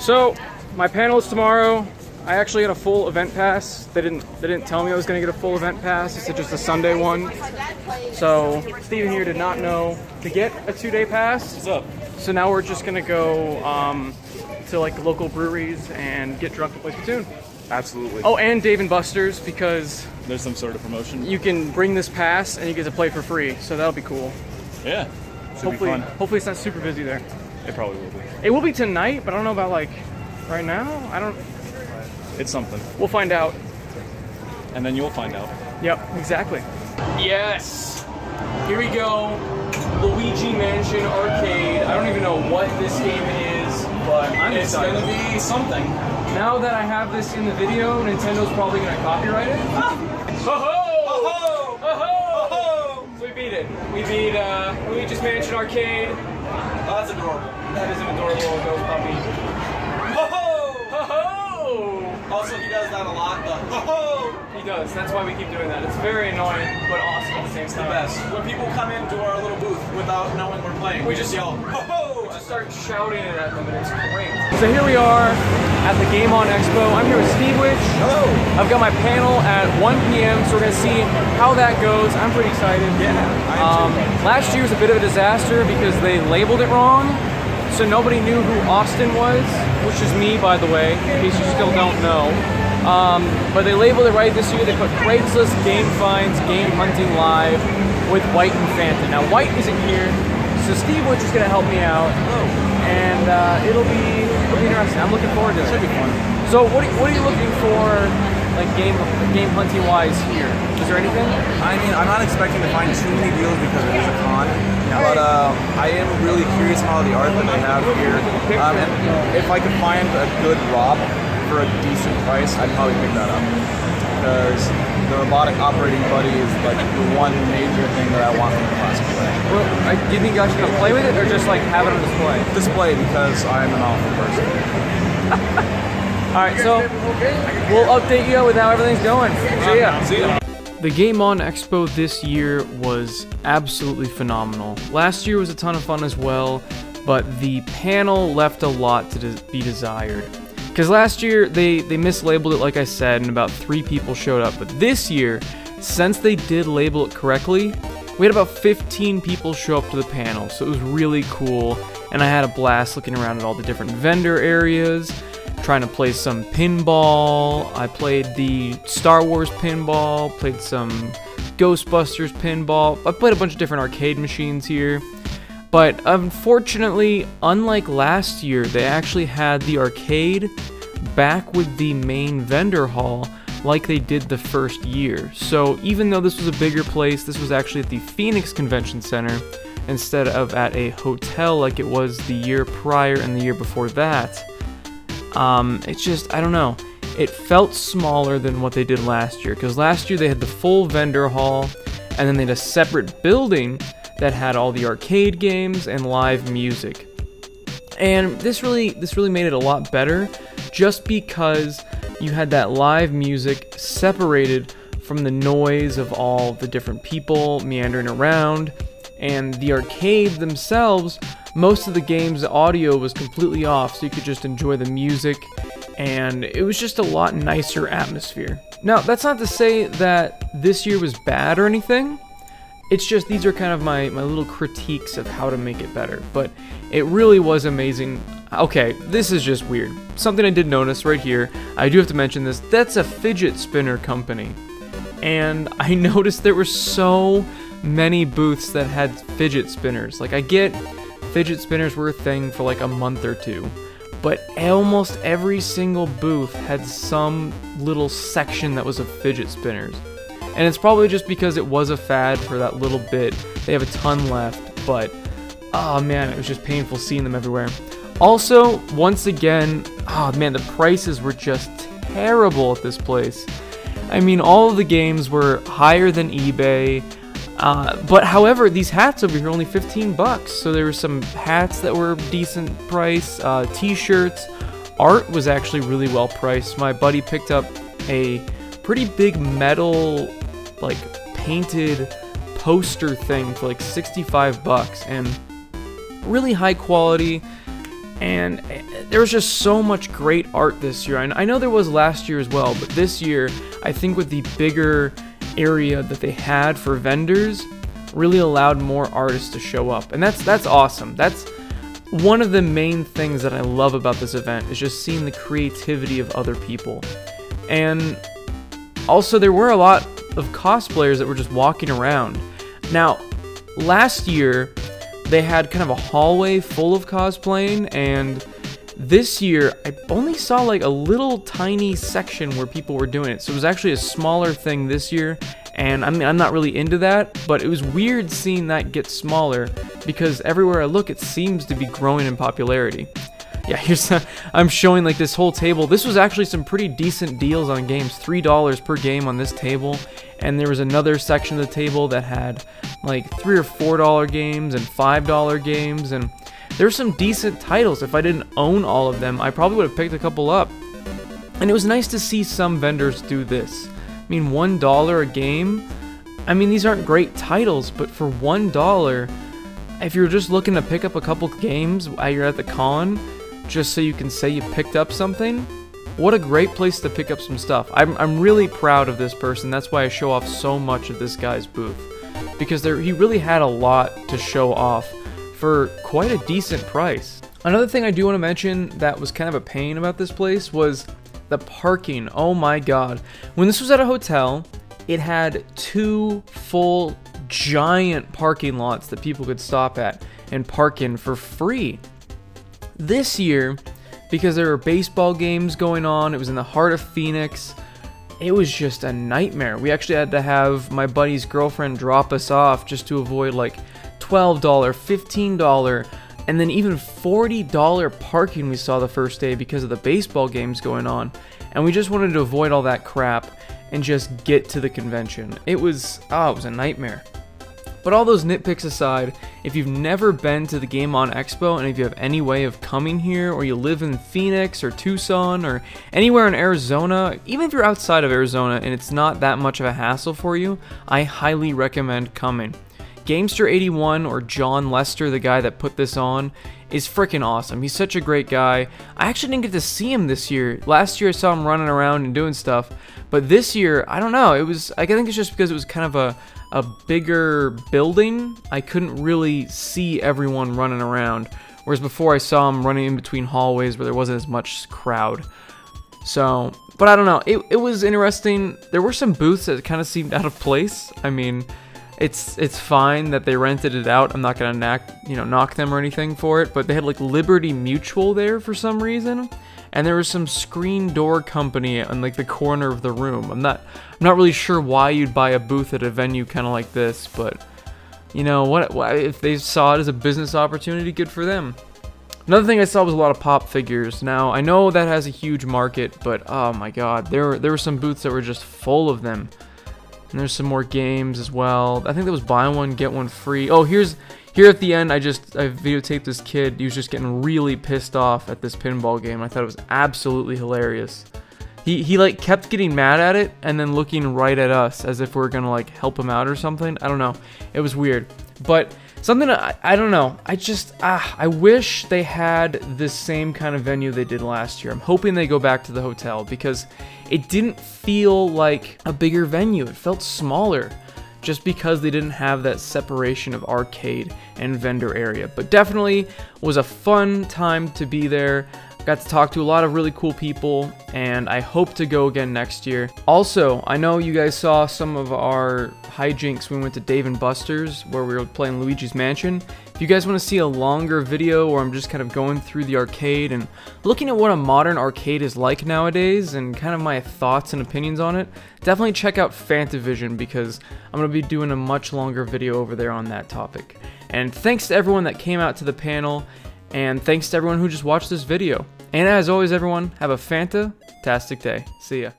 So, my panel is tomorrow. I actually got a full event pass. They didn't tell me I was gonna get a full event pass. It's just a Sunday one. So Steven here did not know to get a 2-day pass. What's up? So now we're just gonna go to like local breweries and get drunk and play Splatoon. Absolutely. Oh, and Dave & Buster's, because there's some sort of promotion. You can bring this pass and you get to play for free. So that'll be cool. Yeah. Should be fun. Hopefully it's not super busy there. It probably will be. It will be tonight, but I don't know about like right now. I don't. It's something. We'll find out. And then you'll find out. Yep, exactly. Yes! Here we go. Luigi Mansion Arcade. I don't even know what this game is, but I'm excited. It's gonna be something. Now that I have this in the video, Nintendo's probably gonna copyright it. Ho-ho! Ho-ho! Ho-ho! So we beat it. We beat Luigi's Mansion Arcade. Oh, that's adorable. That is an adorable little puppy. Ho-ho! Ho-ho! Also, he does that a lot. The ho-ho! He does. That's why we keep doing that. It's very annoying, but awesome at the same time. The best. When people come into our little booth without knowing we're playing, we just yell, ho-ho! We just start shouting it at them, and it's great. So here we are at the Game On Expo. I'm here with Steve Witch. Hello! I've got my panel at 1 p.m., so we're going to see how that goes. I'm pretty excited. Yeah, last year was a bit of a disaster because they labeled it wrong. So nobody knew who Austin was, which is me, by the way, in case you still don't know. But they labeled it right this year. They put Craigslist, Game Finds, Game Hunting Live with White and Fanta. Now, White isn't here, so Steve Witch is going to help me out. And it'll be interesting. I'm looking forward to it. Should be fun. So what are you looking for, like game hunting wise here? Is there anything? I mean, I'm not expecting to find too many deals because it is a con, but I am really curious about the art that they have here. And if I could find a good ROP for a decent price, I'd probably pick that up, because the robotic operating buddy is like the one major thing that I want from the classic play. Well, do you think you're actually gonna play with it, or just like have it on display? Display, because I'm an awful person. Alright, so we'll update you with how everything's going. See ya. See ya. The Game On Expo this year was absolutely phenomenal. Last year was a ton of fun as well, but the panel left a lot to be desired. Because last year, they mislabeled it, like I said, and about 3 people showed up. But this year, since they did label it correctly, we had about 15 people show up to the panel. So it was really cool, and I had a blast looking around at all the different vendor areas, trying to play some pinball. I played the Star Wars pinball, played some Ghostbusters pinball. I played a bunch of different arcade machines here. But unfortunately, unlike last year, they actually had the arcade back with the main vendor hall like they did the first year. So even though this was a bigger place, this was actually at the Phoenix Convention Center instead of at a hotel like it was the year prior and the year before that. It's just, I don't know. It felt smaller than what they did last year, because last year they had the full vendor hall, and then they had a separate building that had all the arcade games and live music. And this really made it a lot better, just because you had that live music separated from the noise of all the different people meandering around, and the arcade themselves, most of the game's audio was completely off, so you could just enjoy the music, and it was just a lot nicer atmosphere. Now, that's not to say that this year was bad or anything. It's just these are kind of my little critiques of how to make it better, but it really was amazing. Okay, this is just weird. Something I did notice right here, I do have to mention this, that's a fidget spinner company. And I noticed there were so many booths that had fidget spinners. Like, I get fidget spinners were a thing for like a month or two, but almost every single booth had some little section that was of fidget spinners. And it's probably just because it was a fad for that little bit. They have a ton left, but oh man, it was just painful seeing them everywhere. Also, once again, oh man, the prices were just terrible at this place. I mean, all of the games were higher than eBay, but however, these hats over here are only 15 bucks. So there were some hats that were decent price, t-shirts. Art was actually really well priced. My buddy picked up a pretty big metal, like, painted poster thing for like 65 bucks, and really high quality. And there was just so much great art this year. I know there was last year as well, but this year, I think with the bigger area that they had for vendors, really allowed more artists to show up. And that's awesome. That's one of the main things that I love about this event, is just seeing the creativity of other people. And also, there were a lot of cosplayers that were just walking around. Now, last year, they had kind of a hallway full of cosplaying, and this year, I only saw like a little tiny section where people were doing it. So it was actually a smaller thing this year, and I'm not really into that, but it was weird seeing that get smaller, because everywhere I look, it seems to be growing in popularity. Yeah, I'm showing like this whole table. This was actually some pretty decent deals on games, $3 per game on this table, and there was another section of the table that had like $3 or $4 games and $5 games, and there were some decent titles. If I didn't own all of them, I probably would have picked a couple up. And it was nice to see some vendors do this. I mean, $1 a game. I mean, these aren't great titles, but for $1, if you're just looking to pick up a couple games while you're at the con, just so you can say you picked up something, what a great place to pick up some stuff. I'm really proud of this person. That's why I show off so much of this guy's booth, because he really had a lot to show off for quite a decent price. Another thing I do want to mention that was kind of a pain about this place was the parking. Oh my god. When this was at a hotel, it had 2 full giant parking lots that people could stop at and park in for free. This year, because there were baseball games going on, it was in the heart of Phoenix, it was just a nightmare. We actually had to have my buddy's girlfriend drop us off just to avoid like $12, $15, and then even $40 parking we saw the first day because of the baseball games going on. And we just wanted to avoid all that crap and just get to the convention. It was a nightmare. But all those nitpicks aside, if you've never been to the Game On Expo, and if you have any way of coming here, or you live in Phoenix or Tucson or anywhere in Arizona, even if you're outside of Arizona and it's not that much of a hassle for you, I highly recommend coming. Gamester81, or John Lester, the guy that put this on, is freaking awesome. He's such a great guy. I actually didn't get to see him this year. Last year I saw him running around and doing stuff, but this year, I don't know, I think it's just because it was kind of a bigger building. I couldn't really see everyone running around, whereas before I saw him running in between hallways where there wasn't as much crowd. So, but I don't know, it was interesting. There were some booths that kind of seemed out of place. I mean, it's fine that they rented it out. I'm not gonna knock them or anything for it, but they had like Liberty Mutual there for some reason, and there was some screen door company on like the corner of the room. I'm not really sure why you'd buy a booth at a venue kind of like this, but you know what? If they saw it as a business opportunity, good for them. Another thing I saw was a lot of pop figures. Now I know that has a huge market, but oh my god, there were some booths that were just full of them. And there's some more games as well. I think there was buy one get one free. Oh, here at the end, I videotaped this kid. He was just getting really pissed off at this pinball game. I thought it was absolutely hilarious. He like kept getting mad at it and then looking right at us as if we were gonna like help him out or something. I don't know. It was weird. But something I don't know. I wish they had the same kind of venue they did last year. I'm hoping they go back to the hotel, because it didn't feel like a bigger venue. It felt smaller, just because they didn't have that separation of arcade and vendor area. But definitely was a fun time to be there. Got to talk to a lot of really cool people, and I hope to go again next year. Also, I know you guys saw some of our hijinks when we went to Dave & Buster's, where we were playing Luigi's Mansion. If you guys want to see a longer video where I'm just kind of going through the arcade and looking at what a modern arcade is like nowadays and kind of my thoughts and opinions on it, definitely check out Fantavision, because I'm going to be doing a much longer video over there on that topic. And thanks to everyone that came out to the panel, and thanks to everyone who just watched this video. And as always, everyone, have a fantastic day. See ya.